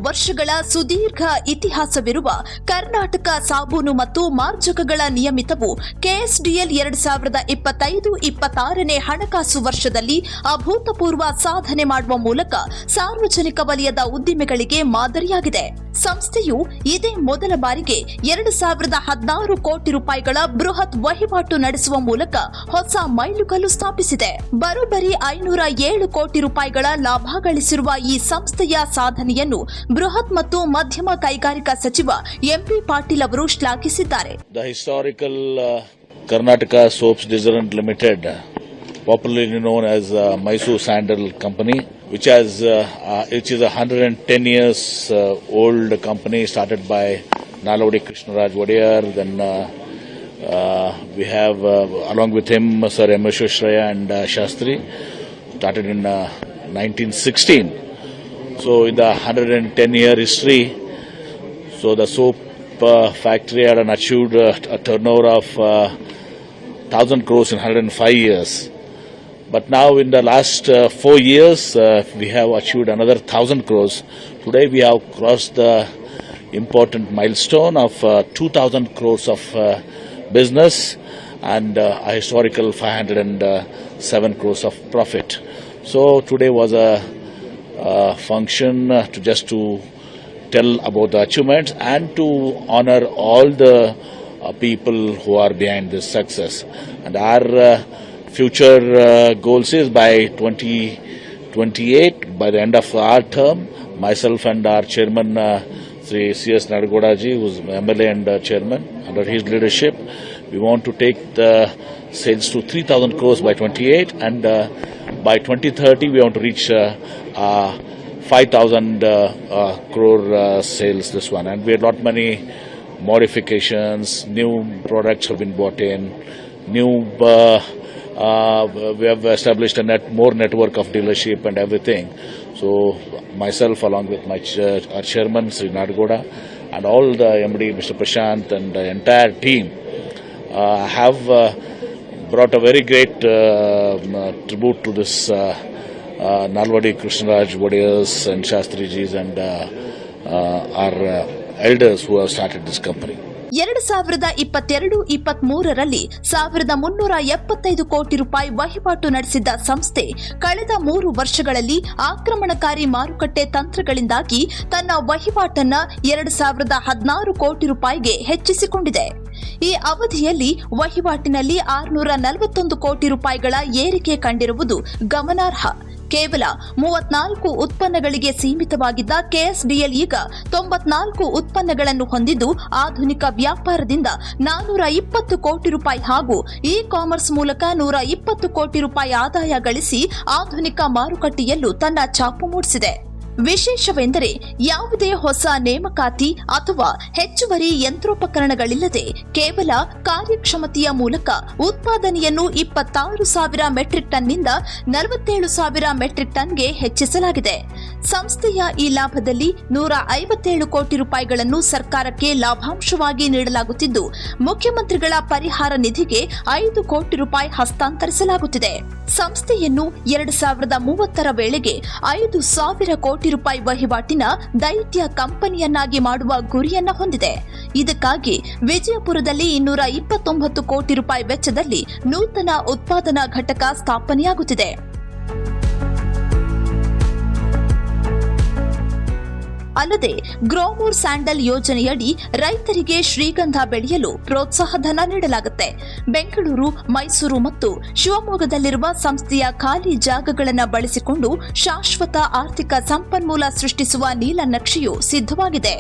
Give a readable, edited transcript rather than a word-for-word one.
ವರ್ಷಗಳ ಸುದೀರ್ಘ ಇತಿಹಾಸವಿರುವ ಕರ್ನಾಟಕ ಸಾಬೂನು ಮತ್ತು ಮಾರ್ಜಕಗಳ ನಿಯಮಿತವು ಕೆಎಸ್ಡಿಎಲ್ 2025-26ನೇ ಹಣಕಾಸು ವರ್ಷದಲ್ಲಿ ಅಭೂತಪೂರ್ವ ಸಾಧನೆ ಮಾಡುವ ಮೂಲಕ ಸಾರ್ವಜನಿಕ ವಲಯದ ಉದ್ದಿಮೆಗಳಿಗೆ ಮಾದರಿಯಾಗಿದೆ. ಸಂಸ್ಥೆಯು ಇದೇ ಮೊದಲ ಬಾರಿಗೆ 2016 ಕೋಟಿ ರೂಪಾಯಿಗಳ ಬೃಹತ್ ವಹಿವಾಟು ನಡೆಸುವ ಮೂಲಕ ಹೊಸ ಮೈಲುಗಲ್ಲು ಸ್ಥಾಪಿಸಿದೆ. ಬರೋಬ್ಬರಿ 507 ಕೋಟಿ ರೂಪಾಯಿಗಳ ಲಾಭ ಗಳಿಸಿರುವ ಈ ಸಂಸ್ಥೆಯ ಸಾಧನೆಯನ್ನು ಬೃಹತ್ ಮತ್ತು ಮಧ್ಯಮ ಕೈಗಾರಿಕಾ ಸಚಿವ ಎಂಪಿ ಪಾಟೀಲ್ ಅವರು ಶ್ಲಾಘಿಸಿದ್ದಾರೆ. The historical Karnataka Soaps Detergent Limited, popularly known as Mysore Sandal Company, which is a 110 years old company started by Nalvadi Krishnaraj Wadiyar. Then we have along with him Sir M. Visvesvaraya and Shastri, started in 1916. So in the 110-year history, so the soap factory had achieved a turnover of 1,000 crores in 105 years. But now in the last 4 years, we have achieved another 1,000 crores. Today we have crossed the important milestone of 2,000 crores of business and a historical 507 crores of profit. So today was a function to tell about the achievements and to honor all the people who are behind this success. And our future goals is by 2028, by the end of our term, myself and our chairman Sri C.S. Nadagoda ji, who is MLA and chairman, under his leadership, we want to take the sales to 3,000 crores by 28, and by 2030 we want to reach 5,000 crore sales this one. And we had lot many modifications, new products have been brought in, we have established more network of dealership and everything. So myself along with our chairman Sri Nadagoda and all the MD Mr. Prashant and the entire team have brought a very great tribute to this Nalvadi Krishnaraj Wadiyars and Shastrijis and our elders who have started this company. 2022-23ರಲ್ಲಿ 1,375 ಕೋಟಿ ರೂಪಾಯಿ ವಹಿವಾಟು ನಡೆಸಿದ್ದ ಸಂಸ್ಥೆ ಕಳೆದ 3 ವರ್ಷಗಳಲ್ಲಿ ಆಕ್ರಮಣಕಾರಿ ಮಾರುಕಟ್ಟೆ ತಂತ್ರಗಳಿಂದಾಗಿ ತನ್ನ ವಹಿವಾಟನ್ನ 2,016 ಕೋಟಿ ರೂಪಾಯಿಗೆ ಹೆಚ್ಚಿಸಿಕೊಂಡಿದೆ. ಈ ಅವಧಿಯಲ್ಲಿ ವಹಿವಾಟಿನಲ್ಲಿ 641 ಕೋಟಿ ರೂಪಾಯಿಗಳ ಏರಿಕೆ ಕಂಡಿರುವುದು ಗಮನಾರ್ಹ. ಕೇವಲ 34 ಉತ್ಪನ್ನಗಳಿಗೆ ಸೀಮಿತವಾಗಿದ್ದ ಕೆಎಸ್ಡಿಎಲ್ ಈಗ 94 ಉತ್ಪನ್ನಗಳನ್ನು ಹೊಂದಿದ್ದು ಆಧುನಿಕ ವ್ಯಾಪಾರದಿಂದ 420 ಕೋಟಿ ರೂಪಾಯಿ ಹಾಗೂ ಇ ಕಾಮರ್ಸ್ ಮೂಲಕ 120 ಕೋಟಿ ರೂಪಾಯಿ ಆದಾಯ ಗಳಿಸಿ ಆಧುನಿಕ ಮಾರುಕಟ್ಟೆಯಲ್ಲೂ ತನ್ನ ಛಾಪು ಮೂಡಿಸಿದೆ. ವಿಶೇಷವೆಂದರೆ ಯಾವುದೇ ಹೊಸ ನೇಮಕಾತಿ ಅಥವಾ ಹೆಚ್ಚುವರಿ ಯಂತ್ರೋಪಕರಣಗಳಿಲ್ಲದೆ ಕೇವಲ ಕಾರ್ಯಕ್ಷಮತೆಯ ಮೂಲಕ ಉತ್ಪಾದನೆಯನ್ನು 26,000 ಮೆಟ್ರಿಕ್ ಟನ್ನಿಂದ 47,000 ಮೆಟ್ರಿಕ್ ಟನ್ಗೆ ಹೆಚ್ಚಿಸಲಾಗಿದೆ. ಸಂಸ್ಥೆಯ ಈ ಲಾಭದಲ್ಲಿ 157 ಕೋಟಿ ರೂಪಾಯಿಗಳನ್ನು ಸರ್ಕಾರಕ್ಕೆ ಲಾಭಾಂಶವಾಗಿ ನೀಡಲಾಗುತ್ತಿದ್ದು ಮುಖ್ಯಮಂತ್ರಿಗಳ ಪರಿಹಾರ ನಿಧಿಗೆ 5 ಕೋಟಿ ರೂಪಾಯಿ ಹಸ್ತಾಂತರಿಸಲಾಗುತ್ತಿದೆ. ಸಂಸ್ಥೆಯನ್ನು 2030ರ ವೇಳೆಗೆ 5,000 ಕೋಟಿ ರೂಪಾಯಿ ವಹಿವಾಟಿನ ದೈತ್ಯ ಕಂಪನಿಯನ್ನಾಗಿ ಮಾಡುವ ಗುರಿಯನ್ನ ಹೊಂದಿದೆ. ಇದಕ್ಕಾಗಿ ವಿಜಯಪುರದಲ್ಲಿ 229 ಕೋಟಿ ರೂಪಾಯಿ ವೆಚ್ಚದಲ್ಲಿ ನೂತನ ಉತ್ಪಾದನಾ ಘಟಕ ಸ್ಥಾಪನೆಯಾಗುತ್ತಿದೆ. ಅಲ್ಲದೆ ಗ್ರೋಮೋರ್ ಸ್ಯಾಂಡಲ್ ಯೋಜನೆಯಡಿ ರೈತರಿಗೆ ಶ್ರೀಗಂಧ ಬೆಳೆಯಲು ಪ್ರೋತ್ಸಾಹಧನ ನೀಡಲಾಗುತ್ತೆ. ಬೆಂಗಳೂರು, ಮೈಸೂರು ಮತ್ತು ಶಿವಮೊಗ್ಗದಲ್ಲಿರುವ ಸಂಸ್ಥೆಯ ಖಾಲಿ ಜಾಗಗಳನ್ನು ಬಳಸಿಕೊಂಡು ಶಾಶ್ವತ ಆರ್ಥಿಕ ಸಂಪನ್ಮೂಲ ಸೃಷ್ಟಿಸುವ ನೀಲನಕ್ಷೆಯು ಸಿದ್ಧವಾಗಿದೆ.